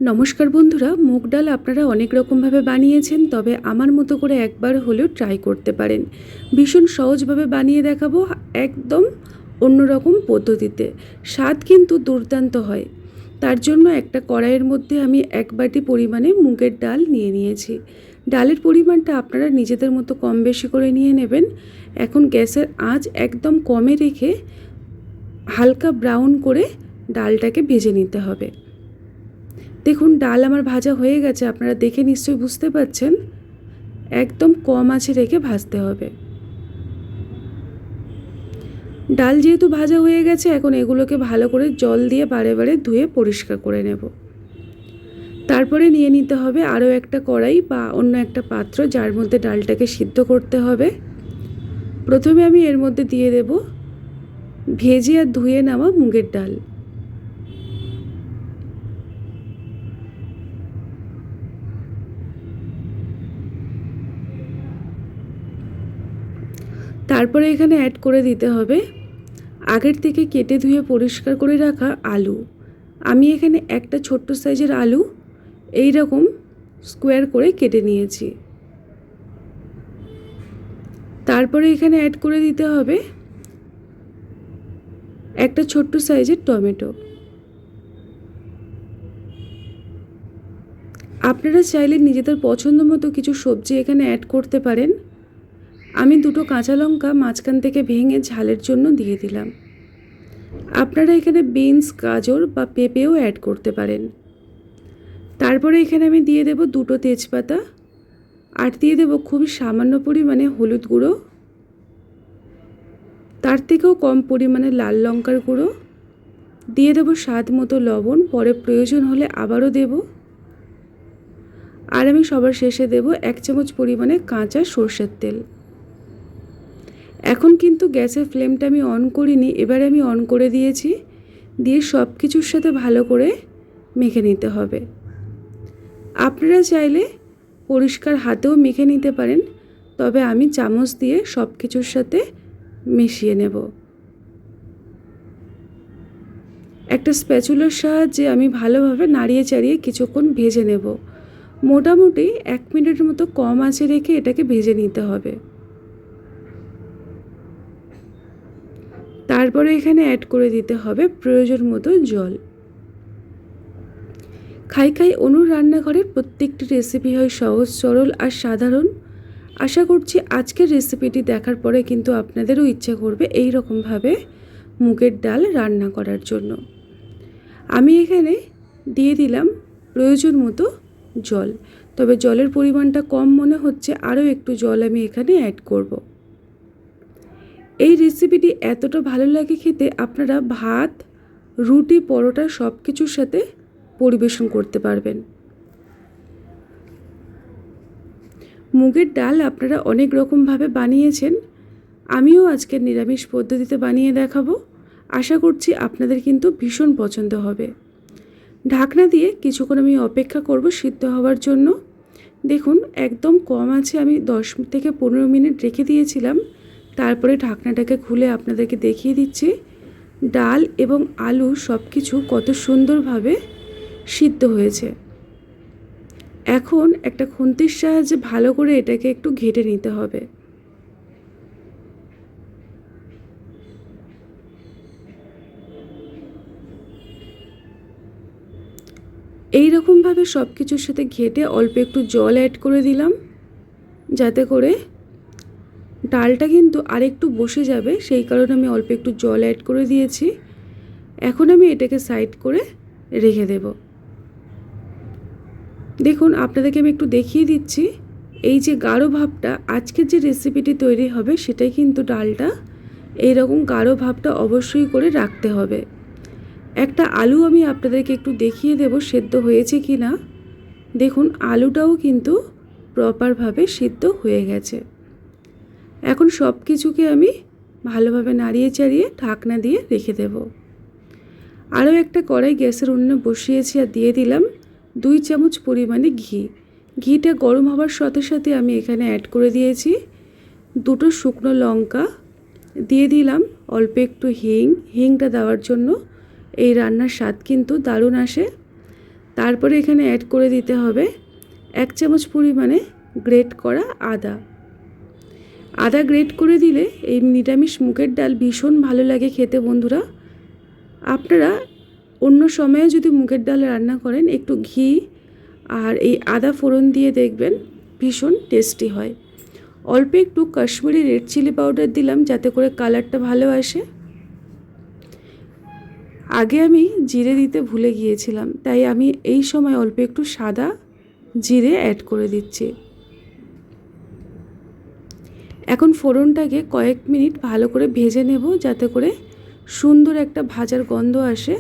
নমস্কার বন্ধুরা, মুগ ডাল আপনারা অনেক রকমভাবে বানিয়েছেন, তবে আমার মতো করে একবার হলেও ট্রাই করতে পারেন। ভীষণ সহজভাবে বানিয়ে দেখাবো, একদম অন্যরকম পদ্ধতিতে। স্বাদ কিন্তু দুর্দান্ত হয়। তার জন্য একটা কড়াইয়ের মধ্যে আমি 1 বাটি পরিমাণে মুগের ডাল নিয়ে নিয়েছি। ডালের পরিমাণটা আপনারা নিজেদের মতো কম বেশি করে নিয়ে নেবেন। এখন গ্যাসের আঁচ একদম কমে রেখে হালকা ব্রাউন করে ডালটাকে ভেজে নিতে হবে। দেখুন, ডাল আমার ভাজা হয়ে গেছে, আপনারা দেখে নিশ্চয়ই বুঝতে পারছেন। একদম কম আঁচে রেখে ভাজতে হবে। ডাল যেহেতু ভাজা হয়ে গেছে, এখন এগুলোকে ভালো করে জল দিয়ে বারে বারে ধুয়ে পরিষ্কার করে নেব। তারপরে নিয়ে নিতে হবে আরও একটা কড়াই বা অন্য একটা পাত্র, যার মধ্যে ডালটাকে সিদ্ধ করতে হবে। প্রথমে আমি এর মধ্যে দিয়ে দেব ভেজে আর ধুয়ে নেওয়া মুগের ডাল। তারপরে এখানে অ্যাড করে দিতে হবে আগের থেকে কেটে ধুয়ে পরিষ্কার করে রাখা আলু। আমি এখানে একটা ছোট্ট সাইজের আলু এই রকম স্কোয়ার করে কেটে নিয়েছি। তারপরে এখানে অ্যাড করে দিতে হবে একটা ছোট্ট সাইজের টমেটো। আপনারা চাইলে নিজেদের পছন্দ মতো কিছু সবজি এখানে অ্যাড করতে পারেন। আমি দুটো কাঁচা লঙ্কা মাঝখান থেকে ভেঙে ঝালের জন্য দিয়ে দিলাম। আপনারা এখানে বিনস, গাজর বা পেঁপেও অ্যাড করতে পারেন। তারপরে এখানে আমি দিয়ে দেব দুটো তেজপাতা, আর দিয়ে দেব খুবই সামান্য পরিমাণে হলুদ গুঁড়ো, তার থেকেও কম পরিমাণে লাল লঙ্কার গুঁড়ো, দিয়ে দেব স্বাদ মতো লবণ, পরে প্রয়োজন হলে আবারও দেব। আর আমি সবার শেষে দেব 1 চামচ পরিমাণে কাঁচা সরষের তেল। এখন কিন্তু গ্যাসের ফ্লেমটা আমি অন করিনি, এবারে আমি অন করে দিয়েছি। দিয়ে সব কিছুর সাথে ভালো করে মেখে নিতে হবে। আপনারা চাইলে পরিষ্কার হাতেও মেখে নিতে পারেন, তবে আমি চামচ দিয়ে সব কিছুর সাথে মিশিয়ে নেব। একটা স্প্যাচুলার সাহায্যে আমি ভালোভাবে নাড়িয়ে চাড়িয়ে কিছুক্ষণ ভেজে নেব। মোটামুটি 1 মিনিটের মতো কম আঁচে রেখে এটাকে ভেজে নিতে হবে। তারপরে এখানে অ্যাড করে দিতে হবে প্রয়োজন মতো জল। খাই খাই অনুর রান্নাঘরের প্রত্যেকটি রেসিপি হয় সহজ, সরল আর সাধারণ। আশা করছি আজকের রেসিপিটি দেখার পরে কিন্তু আপনাদেরও ইচ্ছে করবে এই রকমভাবে মুগের ডাল রান্না করার জন্য। আমি এখানে দিয়ে দিলাম প্রয়োজন মতো জল, তবে জলের পরিমাণটা কম মনে হচ্ছে, আরও একটু জল আমি এখানে অ্যাড করব। এই রেসিপিটি এতটা ভালো লাগে খেতে, আপনারা ভাত, রুটি, পরোটা সব কিছুর সাথে পরিবেশন করতে পারবেন। মুগের ডাল আপনারা অনেক রকমভাবে বানিয়েছেন, আমিও আজকের নিরামিষ পদ্ধতিতে বানিয়ে দেখাবো। আশা করছি আপনাদের কিন্তু ভীষণ পছন্দ হবে। ঢাকনা দিয়ে কিছুক্ষণ আমি অপেক্ষা করব সিদ্ধ হওয়ার জন্য। দেখুন, একদম কম আছে আমি 10 থেকে 15 মিনিট রেখে দিয়েছিলাম। তারপরে ঢাকনাটাকে খুলে আপনাদেরকে দেখিয়ে দিচ্ছি ডাল এবং আলু সব কিছু কত সুন্দরভাবে সিদ্ধ হয়েছে। এখন একটা খুন্তির সাহায্যে ভালো করে এটাকে একটু ঘেটে নিতে হবে। এই রকমভাবে সব কিছুর সাথে ঘেটে অল্প একটু জল অ্যাড করে দিলাম, যাতে করে ডালটা কিন্তু আরেকটু বসে যাবে, সেই কারণে আমি অল্প একটু জল অ্যাড করে দিয়েছি। এখন আমি এটাকে সাইড করে রেখে দেব। দেখুন, আপনাদেরকে আমি একটু দেখিয়ে দিচ্ছি, এই যে গাঢ় ভাবটা, আজকের যে রেসিপিটি তৈরি হবে সেটাই কিন্তু ডালটা এইরকম গাঢ় ভাবটা অবশ্যই করে রাখতে হবে। একটা আলু আমি আপনাদেরকে একটু দেখিয়ে দেব সেদ্ধ হয়েছে কি না। দেখুন, আলুটাও কিন্তু প্রপারভাবে সিদ্ধ হয়ে গেছে। এখন সব কিছুকে আমি ভালোভাবে নাড়িয়ে চাড়িয়ে ঢাকনা দিয়ে রেখে দেব। আরও একটা কড়াই গ্যাসের উনুনে বসিয়েছি আর দিয়ে দিলাম 2 চামচ পরিমাণে ঘি। ঘিটা গরম হওয়ার সাথে সাথে আমি এখানে অ্যাড করে দিয়েছি দুটো শুকনো লঙ্কা, দিয়ে দিলাম অল্প একটু হিংটা দেওয়ার জন্য এই রান্নার স্বাদ কিন্তু দারুণ আসে। তারপরে এখানে অ্যাড করে দিতে হবে 1 চামচ পরিমাণে গ্রেট করা আদা। আদা গ্রেট করে দিলে এই নিরামিষ মুগের ডাল ভীষণ ভালো লাগে খেতে বন্ধুরা। আপনারা অন্য সময়ে যদি মুগের ডাল রান্না করেন একটু ঘি আর এই আদা ফোড়ন দিয়ে দেখবেন ভীষণ টেস্টি হয়। অল্প একটু কাশ্মীরি রেড চিলি পাউডার দিলাম যাতে করে কালারটা ভালো আসে। আগে আমি জিরে দিতে ভুলে গিয়েছিলাম, তাই আমি এই সময় অল্প একটু সাদা জিরে অ্যাড করে দিচ্ছি। এখন ফোড়নটাকে কয়েক মিনিট ভালো করে ভেজে নেব যাতে করে সুন্দর একটা ভাজার গন্ধ আসে।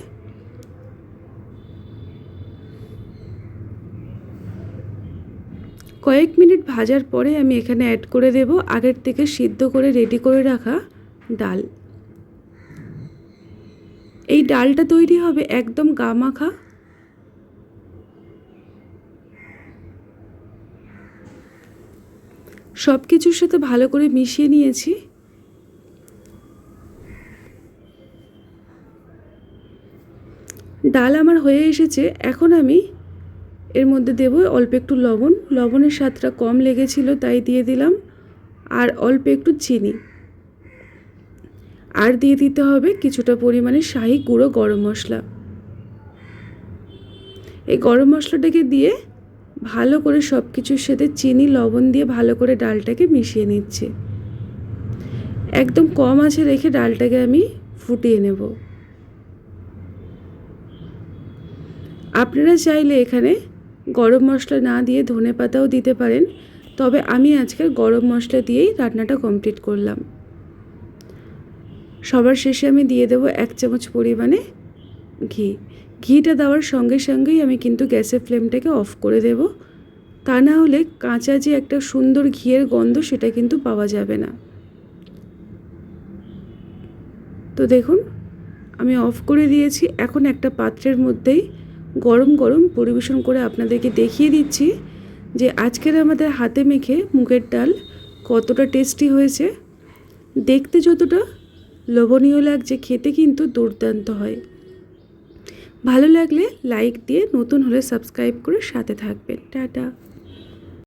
কয়েক মিনিট ভাজার পরে আমি এখানে অ্যাড করে দেব আগের থেকে সিদ্ধ করে রেডি করে রাখা ডাল। এই ডালটা তৈরি হবে একদম গা মাখা। সব কিছুর সাথে ভালো করে মিশিয়ে নিয়েছি। ডাল আমার হয়ে এসেছে। এখন আমি এর মধ্যে দেব অল্প একটু লবণ। লবণের স্বাদটা কম লেগেছিল তাই দিয়ে দিলাম, আর অল্প একটু চিনি। আর দিয়ে দিতে হবে কিছুটা পরিমাণে শাহি গুঁড়ো গরম মশলা। এই গরম মশলাটাকে দিয়ে ভালো করে সব কিছুর সাথে চিনি লবণ দিয়ে ভালো করে ডালটাকে মিশিয়ে নিচ্ছি। একদম কম আঁচে রেখে ডালটাকে আমি ফুটিয়ে নেব। আপনারা চাইলে এখানে গরম মশলা না দিয়ে ধনেপাতাও দিতে পারেন, তবে আমি আজকে গরম মশলা দিয়েই রান্নাটা কমপ্লিট করলাম। সবার শেষে আমি দিয়ে দেব 1 চামচ পরিমাণে ঘি। ঘিটা দেওয়ার সঙ্গে সঙ্গেই আমি কিন্তু গ্যাসের ফ্লেমটাকে অফ করে দেব, তা না হলে কাঁচা যে একটা সুন্দর ঘিয়ের গন্ধ সেটা কিন্তু পাওয়া যাবে না। তো দেখুন আমি অফ করে দিয়েছি। এখন একটা পাত্রের মধ্যেই গরম গরম পরিবেশন করে আপনাদেরকে দেখিয়ে দিচ্ছি যে আজকের আমাদের হাতে মেখে মুগের ডাল কতটা টেস্টি হয়েছে। দেখতে যতটা লোভনীয় লাগছে, খেতে কিন্তু দুর্দান্ত হয়। ভালো লাগলে লাইক দিয়ে, নতুন হলে সাবস্ক্রাইব করে সাথে থাকবেন। টাটা।